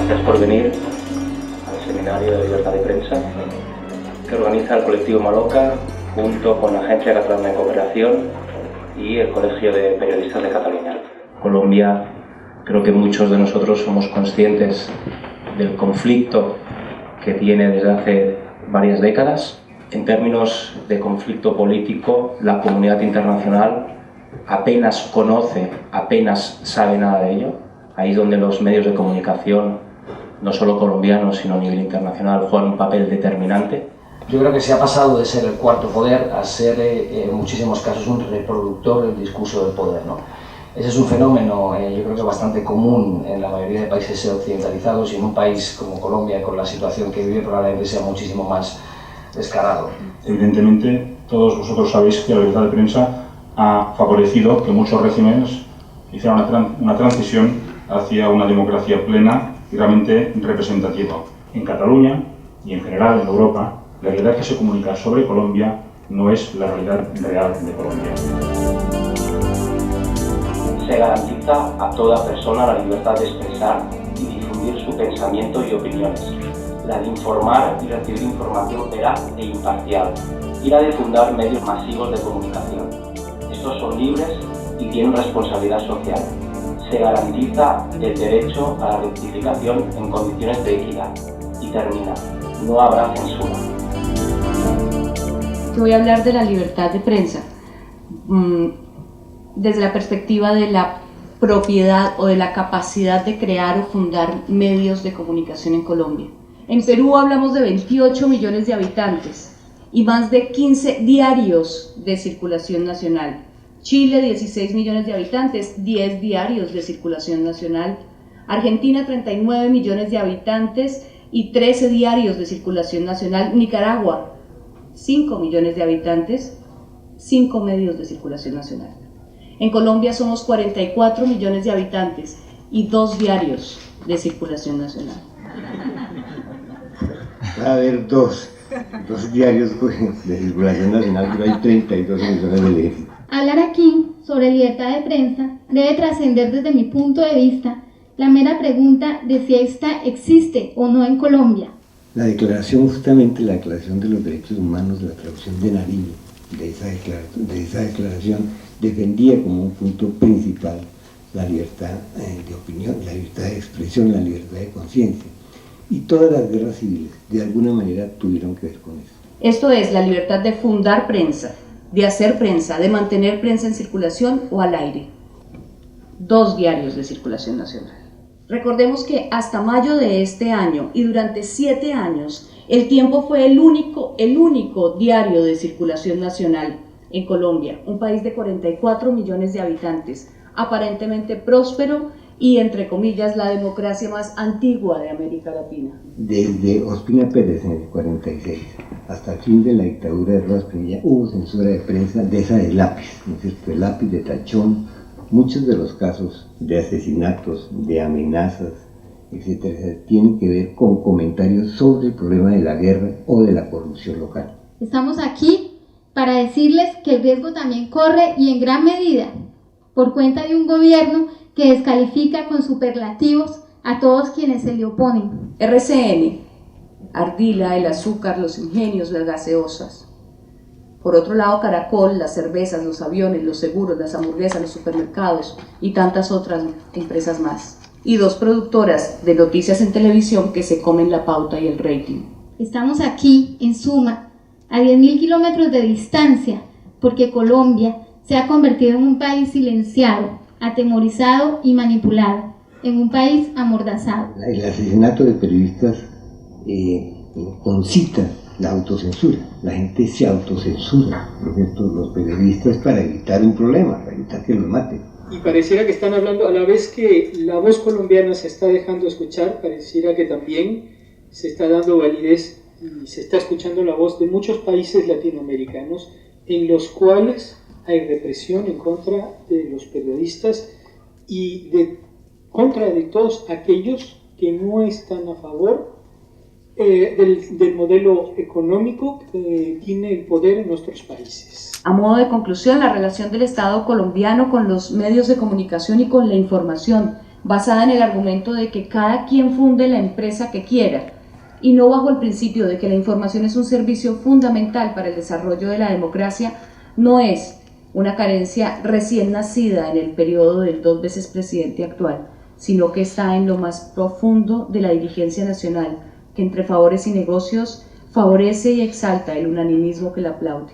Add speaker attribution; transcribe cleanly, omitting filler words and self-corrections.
Speaker 1: Gracias por venir al Seminario de Libertad de Prensa que organiza el colectivo Maloca junto con la Agencia Catalana de Cooperación y el Colegio de Periodistas de Cataluña. Colombia, creo que muchos de nosotros somos conscientes del conflicto que tiene desde hace varias décadas. En términos de conflicto político, la comunidad internacional apenas conoce, apenas sabe nada de ello. Ahí es donde los medios de comunicación, no solo colombianos, sino a nivel internacional, juegan un papel determinante.
Speaker 2: Yo creo que se ha pasado de ser el cuarto poder a ser, en muchísimos casos, un reproductor del discurso del poder, ¿no? Ese es un fenómeno, yo creo que bastante común en la mayoría de países occidentalizados, y en un país como Colombia, con la situación que vive, probablemente sea muchísimo más descarado.
Speaker 3: Evidentemente, todos vosotros sabéis que la libertad de prensa ha favorecido que muchos regímenes hicieran una transición hacia una democracia plena y realmente representativa. En Cataluña y en general en Europa, la realidad que se comunica sobre Colombia no es la realidad real de Colombia.
Speaker 1: Se garantiza a toda persona la libertad de expresar y difundir su pensamiento y opiniones, la de informar y recibir información veraz e imparcial, y la de fundar medios masivos de comunicación. Estos son libres y tienen responsabilidad social. Se garantiza el derecho a la rectificación en condiciones de equidad. Y termina, no habrá censura.
Speaker 4: Voy a hablar de la libertad de prensa desde la perspectiva de la propiedad o de la capacidad de crear o fundar medios de comunicación en Colombia. En Perú hablamos de 28 millones de habitantes y más de 15 diarios de circulación nacional. Chile, 16 millones de habitantes, 10 diarios de circulación nacional. Argentina, 39 millones de habitantes y 13 diarios de circulación nacional. Nicaragua, 5 millones de habitantes, 5 medios de circulación nacional. En Colombia somos 44 millones de habitantes y 2 diarios de circulación nacional.
Speaker 5: Va a haber dos diarios de circulación nacional, pero hay 32 millones de leyes.
Speaker 6: Hablar aquí sobre libertad de prensa debe trascender desde mi punto de vista la mera pregunta de si esta existe o no en Colombia.
Speaker 5: La declaración, justamente la Declaración de los Derechos Humanos, la traducción de Nariño de esa declaración, defendía como un punto principal la libertad de opinión, la libertad de expresión, la libertad de conciencia. Y todas las guerras civiles, de alguna manera, tuvieron que ver con eso.
Speaker 4: Esto es la libertad de fundar prensa, de hacer prensa, de mantener prensa en circulación o al aire. 2 diarios de circulación nacional. Recordemos que hasta mayo de este año y durante 7 años, El Tiempo fue el único diario de circulación nacional en Colombia, un país de 44 millones de habitantes, aparentemente próspero y, entre comillas, la democracia más antigua de América Latina.
Speaker 5: Desde Ospina Pérez en el 46 hasta el fin de la dictadura de Rojas Pinilla hubo censura de prensa de esa de lápiz, ¿no es cierto? De lápiz, de tachón. Muchos de los casos de asesinatos, de amenazas, etcétera, tienen que ver con comentarios sobre el problema de la guerra o de la corrupción local.
Speaker 6: Estamos aquí para decirles que el riesgo también corre, y en gran medida por cuenta de un gobierno que descalifica con superlativos a todos quienes se le oponen.
Speaker 4: RCN, Ardila, el azúcar, los ingenios, las gaseosas. Por otro lado, Caracol, las cervezas, los aviones, los seguros, las hamburguesas, los supermercados y tantas otras empresas más. Y 2 productoras de noticias en televisión que se comen la pauta y el rating.
Speaker 6: Estamos aquí, en suma, a 10.000 kilómetros de distancia, porque Colombia se ha convertido en un país silenciado, atemorizado y manipulado, en un país amordazado.
Speaker 5: El asesinato de periodistas concita la autocensura. La gente se autocensura, por ejemplo, los periodistas, para evitar un problema, para evitar que los maten.
Speaker 7: Y pareciera que están hablando, a la vez que la voz colombiana se está dejando escuchar, pareciera que también se está dando validez y se está escuchando la voz de muchos países latinoamericanos en los cuales hay represión en contra de los periodistas y contra de todos aquellos que no están a favor del modelo económico que tiene el poder en nuestros países.
Speaker 4: A modo de conclusión, la relación del Estado colombiano con los medios de comunicación y con la información basada en el argumento de que cada quien funde la empresa que quiera, y no bajo el principio de que la información es un servicio fundamental para el desarrollo de la democracia, no es una carencia recién nacida en el periodo del 2 veces presidente actual, sino que está en lo más profundo de la dirigencia nacional, que entre favores y negocios favorece y exalta el unanimismo que la aplaude.